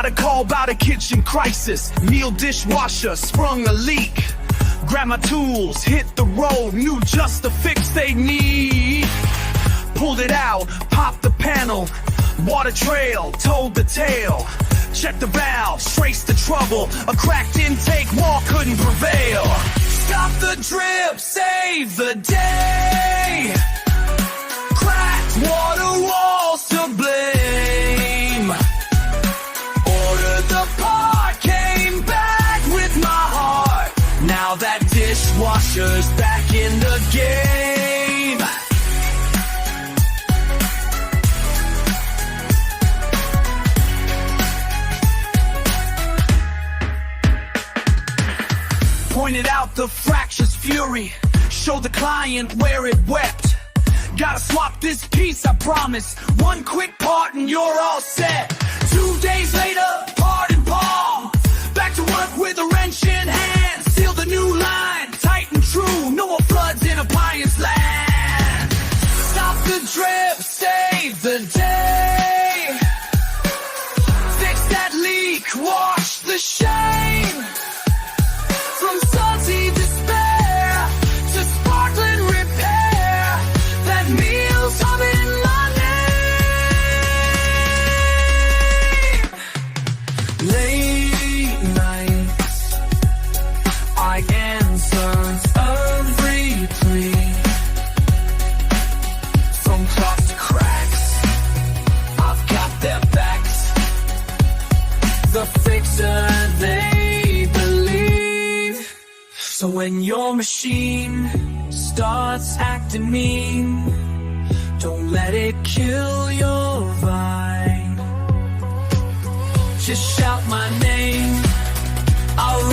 Got a call about a kitchen crisis. Miele Dishwasher sprung a leak. Grab my tools, hit the road, knew just the fix they need. Pulled it out, popped the panel, water trail, told the tale. Check the valves, trace the trouble. A cracked intake wall couldn't prevail. Stop the drip, save the day. Cracked water walls to blame. Ordered the part, came back with my heart. Now that dishwasher's back in the game. Pointed out the fracture's fury, showed the client where it wept. Gotta swap this piece, I promise. One quick part and you're all set. 2 days later, part and palm. Back to work with a wrench in hand. Seal the new line, tight and true. No more floods in Appliance land. Stop the drip, save the day. Fix that leak, wash the shame. From sudsy despair to sparkling repair, that meal's up in my name. Late nights, I answer every plea. From clogs to cracks, I've got their backs. The fixer they believe. So when your machine starts acting mean, don't let it kill your vibe. Just shout my name, I'll